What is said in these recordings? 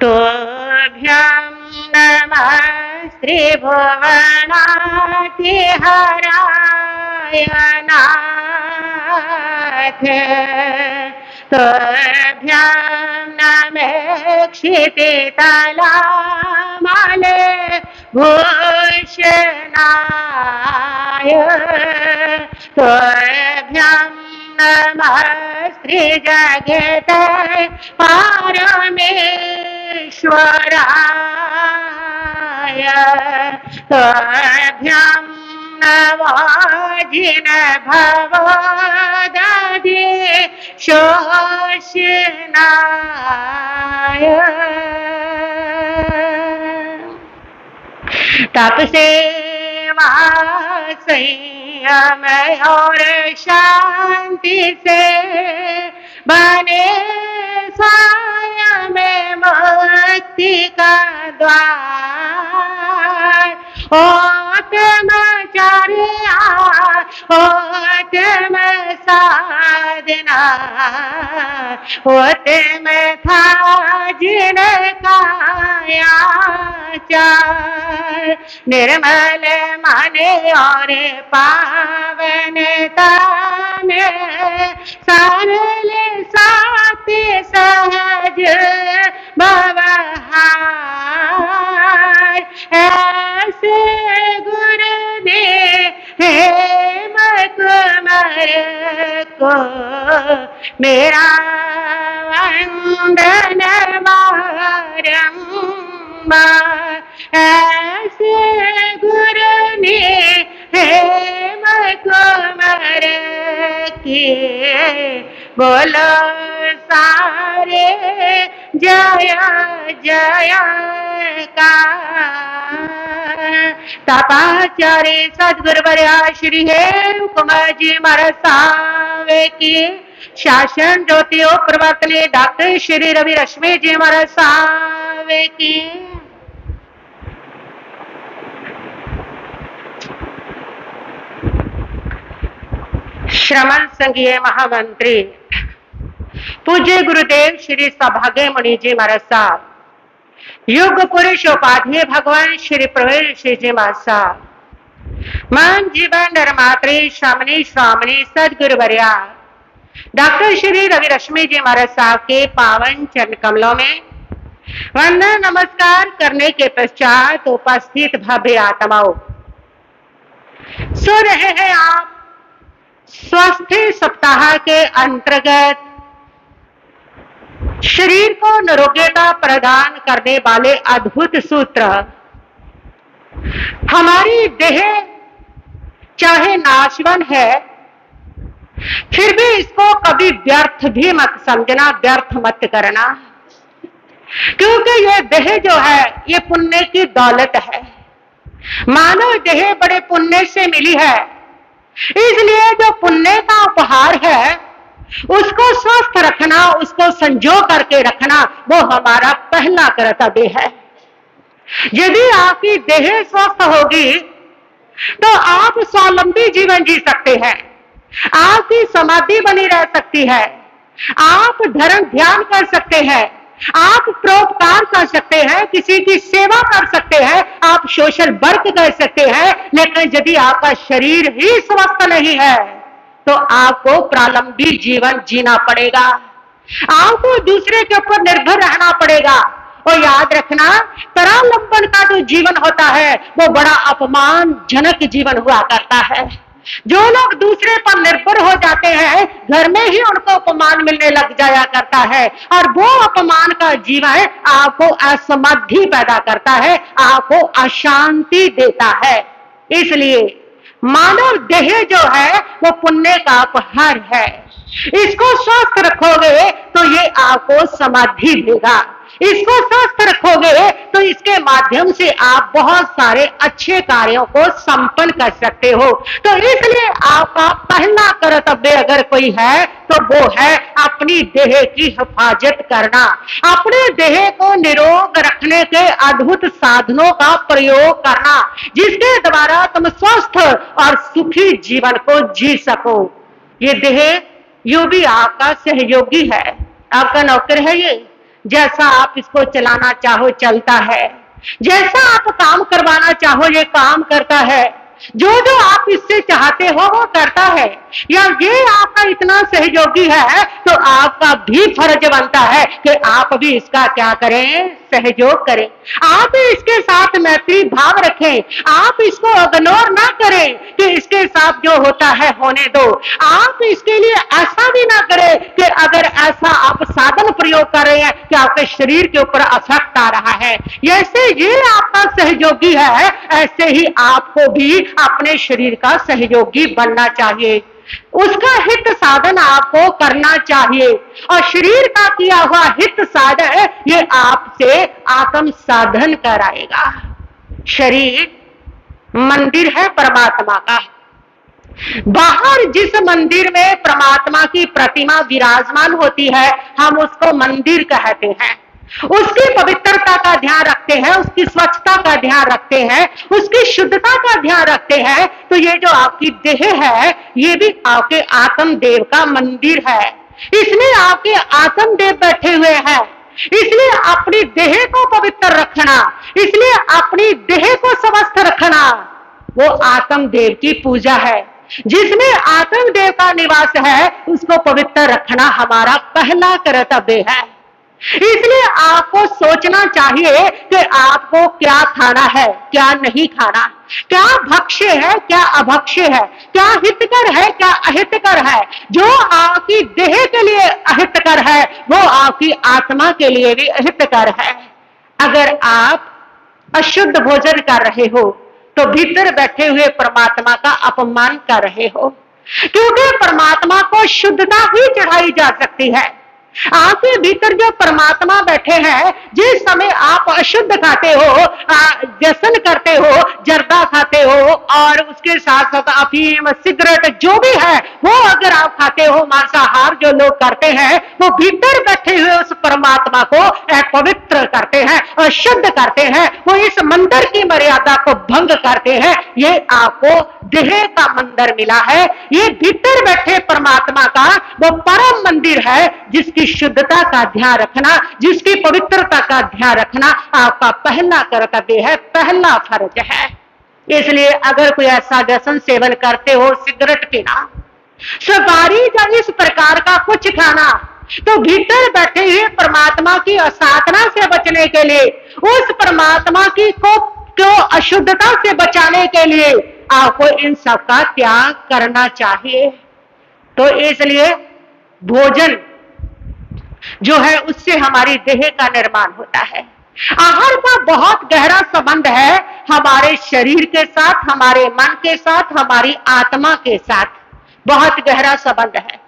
तोभ्यं नमः श्रीभुवनाधिहराय नाथ। तोभ्यं नमः क्षितितलामले भूषणाय। तोभ्यं नमः श्रीजगत परमेश्वराय। तोभ्यं नमो जिनभवदधि शोषणाय। तप सेवा संयम और शांति से बने स्वयं मुक्ति का द्वार। आत्मचर्या आत्म साधना उत्तम था जिनका आचार। निर्मल मन और पावनता में सरल सात्य सहज व्यवहार। ऐसे गुरुदेव हेम कुमार को मेरा वंदन बारंबार। ऐसे गुरु ने हेम कुमार के बोलो सारे जय जय का। तपाचार्य सद्गुरुवर्या श्री हेम कुमार जी महाराज सावे की शासन ज्योतिओं प्रवर्तने डॉक्टर श्री रवि रश्मि जी महाराज सावे की। श्रमण संघीय महामंत्री पूज्य गुरुदेव श्री सौभाग्य मुनि जी महाराज साहब, युग पुरुष उपाध्याय भगवान श्री प्रवीण श्री जी महाराज साहब, मान जीवन धर्मात्री श्रामणी श्रामणी सदगुरुवर्या डॉक्टर श्री रवि रश्मि जी महाराज साहब के पावन चरण कमलों में वंदन नमस्कार करने के पश्चात उपस्थित भव्य आत्माओं, सो रहे हैं आप स्वस्थ सप्ताह के अंतर्गत शरीर को निरोग्यता प्रदान करने वाले अद्भुत सूत्र। हमारी देह चाहे नाशवन है, फिर भी इसको कभी व्यर्थ भी मत समझना, व्यर्थ मत करना, क्योंकि यह देह जो है ये पुण्य की दौलत है। मानव देह बड़े पुण्य से मिली है, इसलिए जो पुण्य का उपहार है उसको स्वस्थ रखना, उसको संजो करके रखना, वो हमारा पहला कर्तव्य है। यदि आपकी देह स्वस्थ होगी तो आप स्वावलंबी जीवन जी सकते हैं, आपकी समाधि बनी रह सकती है, आप धर्म ध्यान कर सकते हैं, आप परोपकार कर सकते हैं, किसी की सेवा कर सकते हैं, आप सोशल वर्क कर सकते हैं। लेकिन यदि आपका शरीर ही स्वस्थ नहीं है तो आपको प्रारंभिक जीवन जीना पड़ेगा, आपको दूसरे के ऊपर निर्भर रहना पड़ेगा। और याद रखना, परालंबन का जो जीवन होता है वो बड़ा अपमानजनक जीवन हुआ करता है। जो लोग दूसरे पर निर्भर हो जाते हैं, घर में ही उनको अपमान मिलने लग जाया करता है, और वो अपमान का जीवन आपको असमृद्धि पैदा करता है, आपको अशांति देता है। इसलिए मानव देह जो है वो पुण्य का उपहार है, इसको स्वस्थ रखोगे तो ये आपको समाधि देगा, इसको स्वस्थ रखोगे तो इसके माध्यम से आप बहुत सारे अच्छे कार्यों को संपन्न कर सकते हो। तो इसलिए आपका पहला कर्तव्य अगर कोई है तो वो है अपनी देह की हिफाजत करना, अपने देह को निरोग रखने के अद्भुत साधनों का प्रयोग करना, जिसके द्वारा तुम स्वस्थ और सुखी जीवन को जी सको। ये देह यो भी आपका सहयोगी है, आपका नौकर है, जैसा आप इसको चलाना चाहो चलता है, जैसा आप काम करवाना चाहो ये काम करता है, जो जो आप इससे चाहते हो वो करता है। या ये आपका इतना सहयोगी है तो आपका भी फर्ज बनता है कि आप भी इसका क्या करें, सहयोग करें। आप इसके साथ मैत्री भाव रखें, आप इसको इग्नोर ना करें कि इसके साथ जो होता है होने दो। आप इसके लिए ऐसा भी ना करें कि अगर ऐसा आप साधन प्रयोग कर रहे हैं कि आपके शरीर के ऊपर इफेक्ट आ रहा है, जैसे ये आपका सहयोगी है ऐसे ही आपको भी अपने शरीर का सहयोगी बनना चाहिए, उसका हित साधन आपको करना चाहिए। और शरीर का किया हुआ हित साधन ये आपसे आत्म साधन कराएगा। शरीर मंदिर है परमात्मा का। बाहर जिस मंदिर में परमात्मा की प्रतिमा विराजमान होती है हम उसको मंदिर कहते हैं, उसकी पवित्रता का ध्यान रखते हैं, उसकी स्वच्छता का ध्यान रखते हैं, उसकी शुद्धता का ध्यान रखते हैं। तो ये जो आपकी देह है ये भी आपके आत्मदेव का मंदिर है, इसमें आपके आत्मदेव बैठे हुए हैं। इसलिए अपनी देह को पवित्र रखना, इसलिए अपनी देह को स्वस्थ रखना वो आत्मदेव की पूजा है। जिसमें आत्मदेव का निवास है उसको पवित्र रखना हमारा पहला कर्तव्य है। इसलिए आपको सोचना चाहिए कि आपको क्या खाना है, क्या नहीं खाना, क्या भक्ष्य है, क्या अभक्ष्य है, क्या हितकर है, क्या अहितकर है। जो आपकी देह के लिए अहितकर है वो आपकी आत्मा के लिए भी अहितकर है। अगर आप अशुद्ध भोजन कर रहे हो तो भीतर बैठे हुए परमात्मा का अपमान कर रहे हो, क्योंकि परमात्मा को शुद्धता ही चढ़ाई जा सकती है। आपके भीतर जो परमात्मा बैठे हैं, जिस समय आप अशुद्ध खाते हो, व्यसन करते हो, जर्दा खाते हो और उसके साथ साथ अफीम सिगरेट जो भी है वो अगर आप खाते हो, मांसाहार जो लोग करते हैं वो भीतर बैठे हुए उस परमात्मा को अपवित्र करते हैं, अशुद्ध करते हैं, वो इस मंदिर की मर्यादा को भंग करते हैं। ये आपको देह का मंदिर मिला है, ये भीतर बैठे परमात्मा का वो परम मंदिर है जिसकी शुद्धता का ध्यान रखना, जिसकी पवित्रता का ध्यान रखना आपका पहला कर्तव्य है, पहला फर्ज है। इसलिए अगर कोई ऐसा व्यसन सेवन करते हो, सिगरेट पीना, सुपारी या इस प्रकार का कुछ खाना, तो भीतर बैठे हुए परमात्मा की असाधना से बचने के लिए, उस परमात्मा की को अशुद्धता से बचाने के लिए आपको इन सब का त्याग करना चाहिए। तो इसलिए भोजन जो है उससे हमारी देह का निर्माण होता है। आहार का बहुत गहरा संबंध है हमारे शरीर के साथ, हमारे मन के साथ, हमारी आत्मा के साथ बहुत गहरा संबंध है।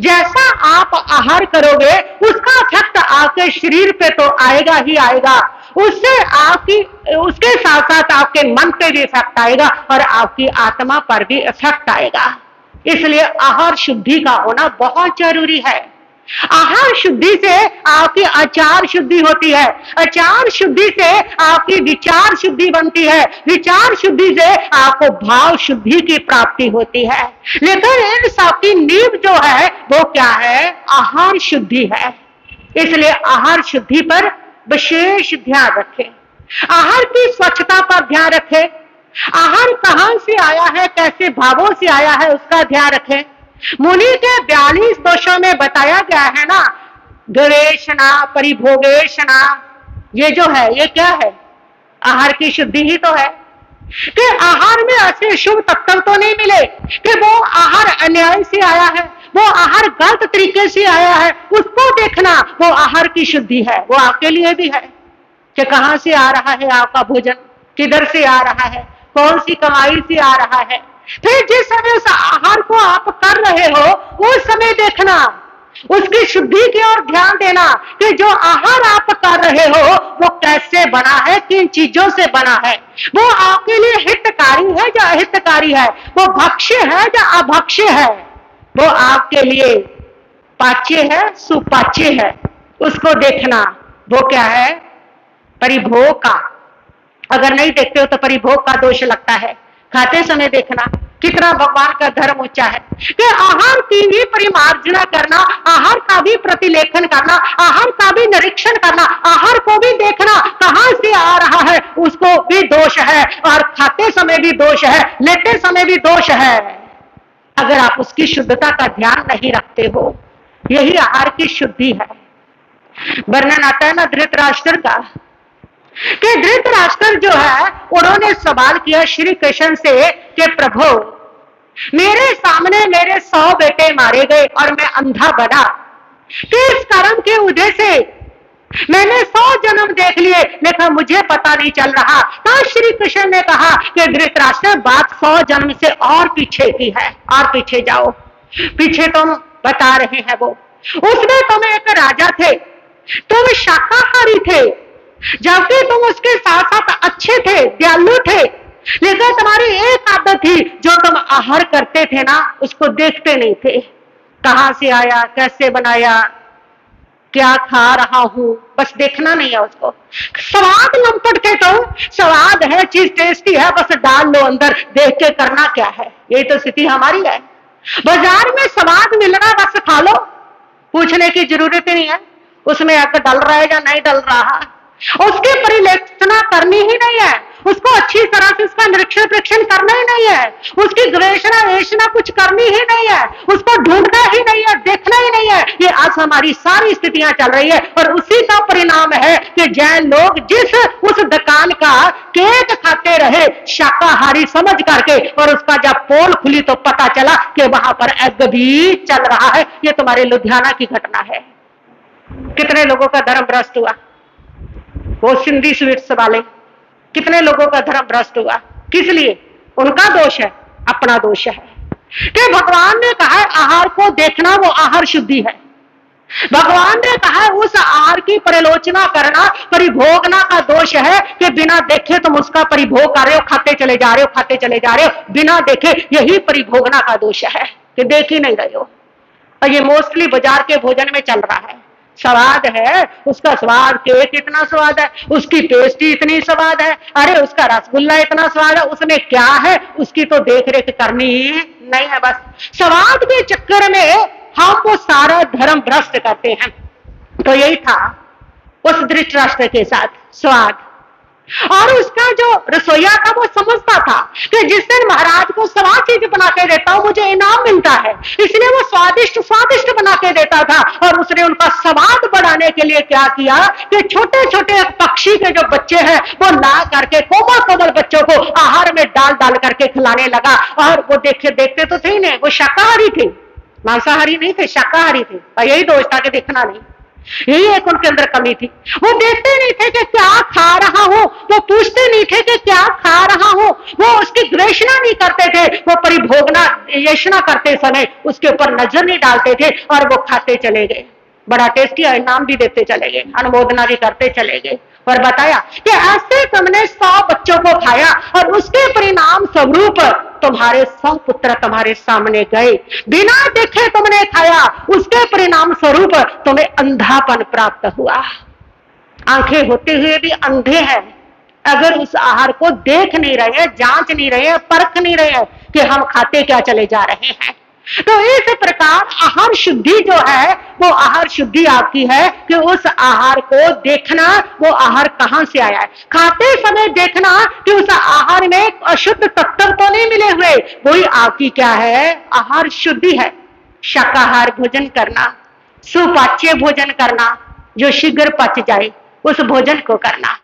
जैसा आप आहार करोगे उसका इफेक्ट आपके शरीर पे तो आएगा ही आएगा, उससे आपकी उसके साथ साथ आपके मन पे भी इफेक्ट आएगा और आपकी आत्मा पर भी इफेक्ट आएगा। इसलिए आहार शुद्धि का होना बहुत जरूरी है। आहार शुद्धि से आपकी आचार शुद्धि होती है, आचार शुद्धि से आपकी विचार शुद्धि बनती है, विचार शुद्धि से आपको भाव शुद्धि की प्राप्ति होती है। लेकिन इन सबकी नींव जो है वो क्या है? आहार शुद्धि है। इसलिए आहार शुद्धि पर विशेष ध्यान रखें, आहार की स्वच्छता पर ध्यान रखें, आहार कहां से आया है, कैसे भावों से आया है उसका ध्यान रखें। मुनि के 42 दोषों में बताया गया है ना, द्वेषना, परिभोगेशना, ये जो है ये क्या है? आहार की शुद्धि ही तो है। कि आहार में ऐसे शुभ तत्व तो नहीं मिले कि वो आहार अन्याय से आया है, वो आहार गलत तरीके से आया है, उसको देखना वो आहार की शुद्धि है। वो आपके लिए भी है कि कहां से आ रहा है आपका भोजन, किधर से आ रहा है, कौन सी कमाई से आ रहा है। फिर जिस समय उस आहार को आप कर रहे हो उस समय देखना, उसकी शुद्धि की ओर ध्यान देना कि जो आहार आप कर रहे हो वो कैसे बना है, किन चीजों से बना है, वो आपके लिए हितकारी है या अहितकारी है, वो भक्ष्य है या अभक्ष्य है, वो आपके लिए पाच्य है सुपाच्य है, उसको देखना। वो क्या है? परिभोग का। अगर नहीं देखते हो तो परिभोग का दोष लगता है। खाते समय देखना कितना भगवान का धर्म ऊंचा है कि आहार की भी परिमार्जना करना, आहार का भी प्रतिलेखन करना, आहार का भी निरीक्षण करना, आहार को भी देखना कहां से आ रहा है, उसको भी दोष है, और खाते समय भी दोष है, लेते समय भी दोष है। अगर आप उसकी शुद्धता का ध्यान नहीं रखते हो, यही आहार की शुद्धि है। वर्णन आता है ना धृतराष्ट्र का कि धृतराष्ट्र जो है उन्होंने सवाल किया श्री कृष्ण से कि प्रभु, मेरे सामने मेरे 100 बेटे मारे गए और मैं अंधा बना, किस कर्म के उदय से मैंने 100 जन्म देख लिए लेकिन मुझे पता नहीं चल रहा। तो श्री कृष्ण ने कहा कि धृतराष्ट्र, बात 100 जन्म से और पीछे की है, और पीछे जाओ। पीछे तुम बता रहे हैं वो, उसमें तुम एक राजा थे, तुम शाकाहारी थे, जबकि तुम उसके साथ साथ अच्छे थे, दयालु थे, लेकिन तुम्हारी एक आदत थी, जो तुम आहार करते थे ना, उसको देखते नहीं थे। कहां से आया, कैसे बनाया, क्या खा रहा हूं, बस देखना नहीं है उसको। स्वाद लंपट के तो स्वाद है, चीज टेस्टी है, बस डाल लो अंदर, देख के करना क्या है। यही तो स्थिति हमारी है। बाजार में स्वाद मिल रहा, बस खा लो, पूछने की जरूरत ही नहीं है उसमें अगर डल रहा है या नहीं डल रहा। उसकी परिलेखना करनी ही नहीं है, उसको अच्छी तरह से उसका निरीक्षण परीक्षण करना ही नहीं है, उसकी गवेषणा वेषणा कुछ करनी ही नहीं है, उसको ढूंढना ही नहीं है, देखना ही नहीं है। ये आज हमारी सारी स्थितियां चल रही है, और उसी का परिणाम है कि जैन लोग जिस उस दुकान का केक खाते रहे शाकाहारी समझ करके, और उसका जब पोल खुली तो पता चला कि वहां पर एग भी चल रहा है। ये तुम्हारे लुधियाना की घटना है। कितने लोगों का धर्म भ्रष्ट हुआ, वो सिंधी स्वीट्स वाले, कितने लोगों का धर्म भ्रष्ट हुआ। किस लिए? उनका दोष है, अपना दोष है कि भगवान ने कहा है आहार को देखना, वो आहार शुद्धि है। भगवान ने कहा उस आहार की परिलोचना करना, परिभोगना का दोष है कि बिना देखे तुम उसका परिभोग कर रहे हो, खाते चले जा रहे हो, खाते चले जा रहे हो बिना देखे, यही परिभोगना का दोष है कि देख ही नहीं रहे हो। और ये मोस्टली बाजार के भोजन में चल रहा है। स्वाद है, उसका स्वाद, केक इतना स्वाद है, उसकी पेस्ट्री इतनी स्वाद है, अरे उसका रसगुल्ला इतना स्वाद है, उसमें क्या है उसकी तो देख रेख करनी नहीं है। बस स्वाद के चक्कर में हम वो सारा धर्म भ्रष्ट करते हैं। तो यही था उस धृतराष्ट्र के साथ, स्वाद। और उसका जो रसोईया था वो समझता था कि जिस दिन महाराज को स्वाद चीज बना के देता हूं मुझे इनाम मिलता है, इसलिए वो स्वादिष्ट स्वादिष्ट बना के देता था। और उसने उनका स्वाद बढ़ाने के लिए क्या किया कि छोटे छोटे पक्षी के जो बच्चे हैं वो ला करके कोमल कोमल बच्चों को आहार में डाल डाल करके खिलाने लगा। और वो देखते तो थे नहीं, वो शाकाहारी थे, मांसाहारी नहीं थे, शाकाहारी थे। और यही दोष था कि देखना नहीं, यही एक उनके अंदर कमी थी। वो देखते नहीं थे कि क्या खा रहा हूं, वो पूछते नहीं थे कि क्या खा रहा हूं, वो उसकी गवेषणा नहीं करते थे, वो परिभोगना येषणा करते समय उसके ऊपर नजर नहीं डालते थे, और वो खाते चले गए, बड़ा टेस्टी इनाम भी देते चले गए, अनुमोदना भी करते चले गए। और बताया कि ऐसे तुमने 100 बच्चों को खाया और उसके परिणाम स्वरूप तुम्हारे 100 पुत्र तुम्हारे सामने गए, बिना देखे तुमने खाया, उसके परिणाम स्वरूप तुम्हें अंधापन प्राप्त हुआ। आंखें होते हुए भी अंधे हैं अगर उस आहार को देख नहीं रहे, जांच नहीं रहे, परख नहीं रहे कि हम खाते क्या चले जा रहे हैं। तो इस प्रकार आहार शुद्धि जो है वो आहार शुद्धि आपकी है कि उस आहार को देखना, वो आहार कहां से आया है। खाते समय देखना कि उस आहार में अशुद्ध तत्व तो नहीं मिले हुए, वही आपकी क्या है, आहार शुद्धि है। शाकाहार भोजन करना, सुपाच्य भोजन करना, जो शीघ्र पच जाए उस भोजन को करना।